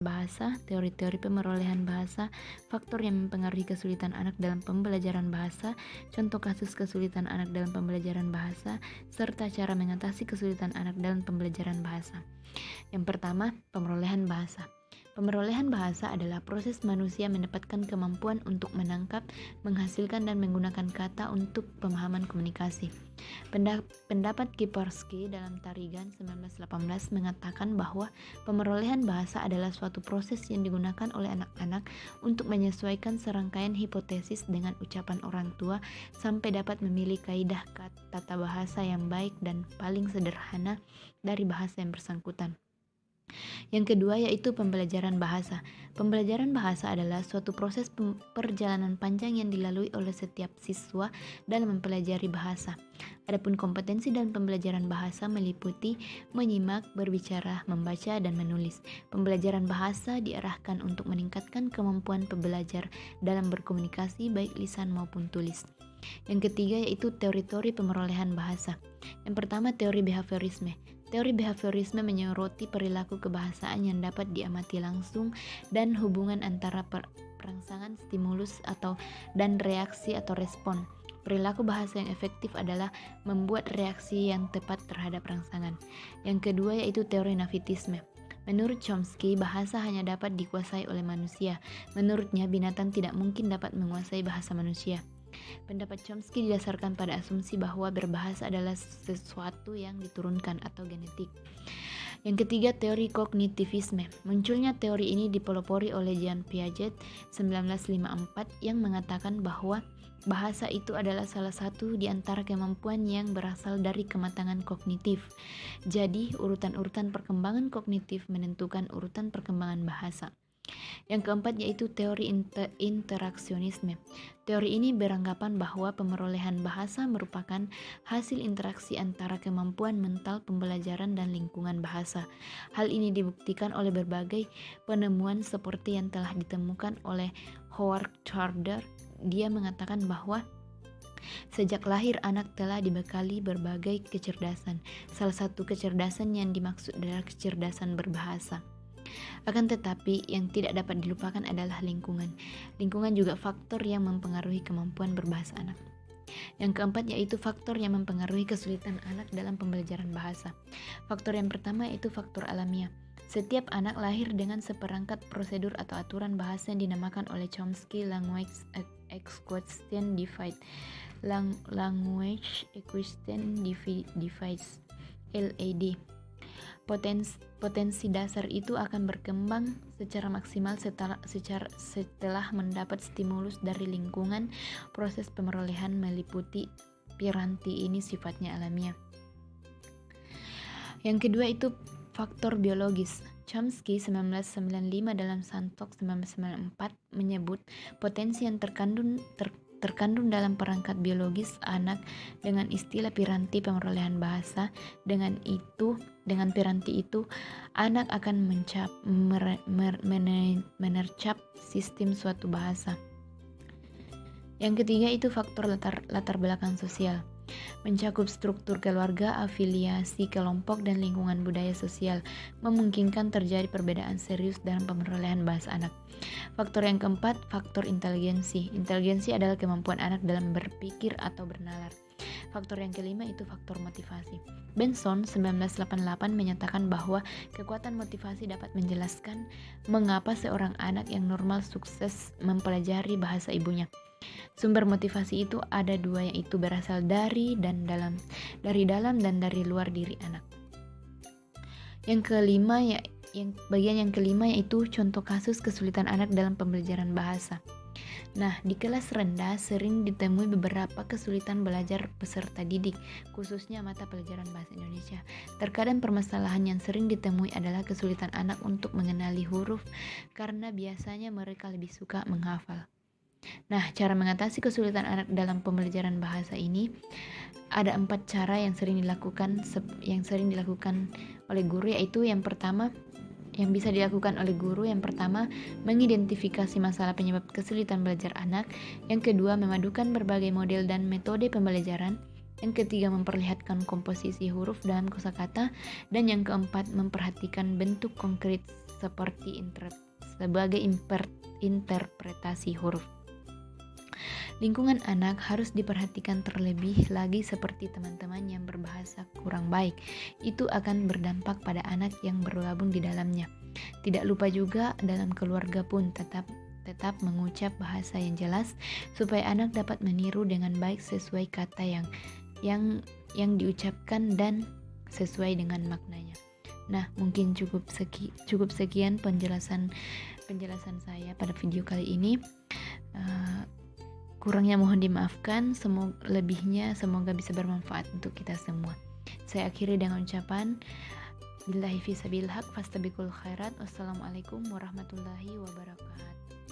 bahasa, teori-teori pemerolehan bahasa, faktor yang mempengaruhi kesulitan anak dalam pembelajaran bahasa, contoh kasus kesulitan anak dalam pembelajaran bahasa, serta cara mengatasi kesulitan anak dalam pembelajaran bahasa. Yang pertama, pemerolehan bahasa. Pemerolehan bahasa adalah proses manusia mendapatkan kemampuan untuk menangkap, menghasilkan, dan menggunakan kata untuk pemahaman komunikasi. Pendapat Kiparsky dalam Tarigan 1918 mengatakan bahwa pemerolehan bahasa adalah suatu proses yang digunakan oleh anak-anak untuk menyesuaikan serangkaian hipotesis dengan ucapan orang tua sampai dapat memilih kaidah tata bahasa yang baik dan paling sederhana dari bahasa yang bersangkutan. Yang kedua yaitu pembelajaran bahasa. Pembelajaran bahasa adalah suatu proses perjalanan panjang yang dilalui oleh setiap siswa dalam mempelajari bahasa. Adapun kompetensi dalam pembelajaran bahasa meliputi menyimak, berbicara, membaca, dan menulis. Pembelajaran bahasa diarahkan untuk meningkatkan kemampuan pembelajar dalam berkomunikasi baik lisan maupun tulis. Yang ketiga yaitu teori-teori pemerolehan bahasa. Yang pertama, teori behaviorisme. Teori behaviorisme menyoroti perilaku kebahasaan yang dapat diamati langsung dan hubungan antara perangsangan stimulus dan reaksi atau respon. Perilaku bahasa yang efektif adalah membuat reaksi yang tepat terhadap rangsangan. Yang kedua yaitu teori nativisme. Menurut Chomsky, bahasa hanya dapat dikuasai oleh manusia. Menurutnya, binatang tidak mungkin dapat menguasai bahasa manusia. Pendapat Chomsky didasarkan pada asumsi bahwa berbahasa adalah sesuatu yang diturunkan atau genetik. Yang ketiga, teori kognitivisme. Munculnya teori ini dipelopori oleh Jean Piaget 1954 yang mengatakan bahwa bahasa itu adalah salah satu di antara kemampuan yang berasal dari kematangan kognitif. Jadi, urutan-urutan perkembangan kognitif menentukan urutan perkembangan bahasa. Yang keempat yaitu teori interaksionisme. Teori ini beranggapan bahwa pemerolehan bahasa merupakan hasil interaksi antara kemampuan mental pembelajaran dan lingkungan bahasa. Hal ini dibuktikan oleh berbagai penemuan seperti yang telah ditemukan oleh Howard Gardner. Dia mengatakan bahwa sejak lahir anak telah dibekali berbagai kecerdasan. Salah satu kecerdasan yang dimaksud adalah kecerdasan berbahasa. Akan tetapi, yang tidak dapat dilupakan adalah lingkungan. Lingkungan juga faktor yang mempengaruhi kemampuan berbahasa anak. Yang keempat yaitu faktor yang mempengaruhi kesulitan anak dalam pembelajaran bahasa. Faktor yang pertama yaitu faktor alamiah. Setiap anak lahir dengan seperangkat prosedur atau aturan bahasa yang dinamakan oleh Chomsky Language Acquisition Device. Language Acquisition Device (LAD). Potensi dasar itu akan berkembang secara maksimal setelah mendapat stimulus dari lingkungan. Proses pemerolehan meliputi piranti ini sifatnya alamiah. Yang kedua itu faktor biologis. Chomsky 1995 dalam Sandtok 1994 menyebut potensi yang terkandung dalam perangkat biologis anak dengan istilah piranti pemerolehan bahasa. Dengan piranti itu, anak akan menercap sistem suatu bahasa. Yang ketiga itu faktor latar belakang sosial. Mencakup struktur keluarga, afiliasi kelompok, dan lingkungan budaya sosial, memungkinkan terjadi perbedaan serius dalam pemerolehan bahasa anak. Faktor yang keempat, faktor inteligensi. Inteligensi adalah kemampuan anak dalam berpikir atau bernalar. Faktor yang kelima itu faktor motivasi. Benson 1988 menyatakan bahwa kekuatan motivasi dapat menjelaskan mengapa seorang anak yang normal sukses mempelajari bahasa ibunya. Sumber motivasi itu ada dua, yaitu berasal dari dalam dan dari luar diri anak. Bagian yang kelima yaitu contoh kasus kesulitan anak dalam pembelajaran bahasa. Nah, di kelas rendah sering ditemui beberapa kesulitan belajar peserta didik, khususnya mata pelajaran bahasa Indonesia. Terkadang permasalahan yang sering ditemui adalah kesulitan anak untuk mengenali huruf karena biasanya mereka lebih suka menghafal. Nah, cara mengatasi kesulitan anak dalam pembelajaran bahasa ini ada 4 cara yang sering dilakukan oleh guru, yaitu yang bisa dilakukan oleh guru. Yang pertama, mengidentifikasi masalah penyebab kesulitan belajar anak. Yang kedua, memadukan berbagai model dan metode pembelajaran. Yang ketiga, memperlihatkan komposisi huruf dalam kosakata. Dan yang keempat, memperhatikan bentuk konkret seperti sebagai interpretasi huruf. Lingkungan anak harus diperhatikan terlebih lagi seperti teman-teman yang berbahasa kurang baik. Itu akan berdampak pada anak yang bergabung di dalamnya. Tidak lupa juga dalam keluarga pun tetap mengucap bahasa yang jelas supaya anak dapat meniru dengan baik sesuai kata yang diucapkan dan sesuai dengan maknanya. Nah, mungkin cukup sekian penjelasan saya pada video kali ini. Kurangnya mohon dimaafkan, lebihnya semoga bisa bermanfaat untuk kita semua. Saya akhiri dengan ucapan billahi fi sabilil haq fastabiqul khairat. Wassalamualaikum warahmatullahi wabarakatuh.